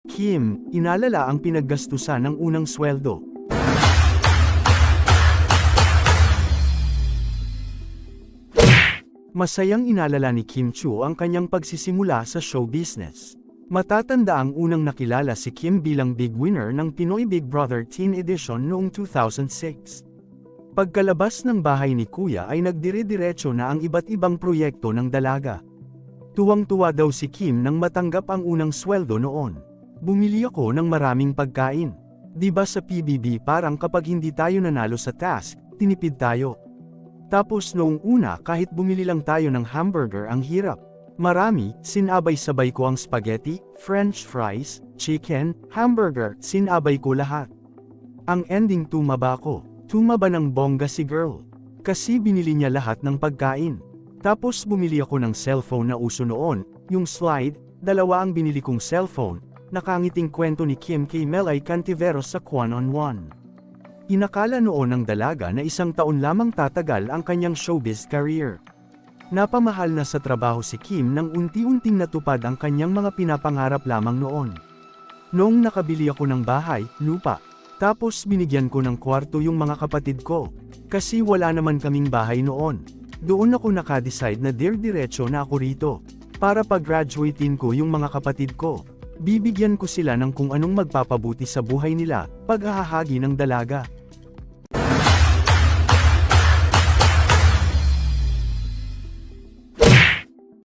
Kim, inalala ang pinaggastusan ng unang sweldo. Masayang inalala ni Kim Chu ang kanyang pagsisimula sa show business. Matatanda ang unang nakilala si Kim bilang big winner ng Pinoy Big Brother Teen Edition noong 2006. Pagkalabas ng bahay ni Kuya ay nagdire-diretso na ang iba't ibang proyekto ng dalaga. Tuwang-tuwa daw si Kim nang matanggap ang unang sweldo noon. Bumili ako ng maraming pagkain. Di ba sa PBB parang kapag hindi tayo nanalo sa task, tinipid tayo. Tapos noong una kahit bumili lang tayo ng hamburger ang hirap. Marami, sinabay-sabay ko ang spaghetti, french fries, chicken, hamburger, sinabay ko lahat. Ang ending tumaba ko. Tumaba ng bongga si girl. Kasi binili niya lahat ng pagkain. Tapos bumili ako ng cellphone na uso noon, yung slide, dalawa ang binili kong cellphone, nakangiting kwento ni Kim kay Melay Cantiveros sa One-on-One. Inakala noon ng dalaga na 1 taon lamang tatagal ang kanyang showbiz career. Napamahal na sa trabaho si Kim nang unti-unting natupad ang kanyang mga pinapangarap lamang noon. Noong nakabili ako ng bahay, lupa, tapos binigyan ko ng kwarto yung mga kapatid ko, kasi wala naman kaming bahay noon. Doon ako nakadecide na dir-diretso na ako rito, para pag-graduatein ko yung mga kapatid ko. Bibigyan ko sila ng kung anong magpapabuti sa buhay nila, paghahagi ng dalaga.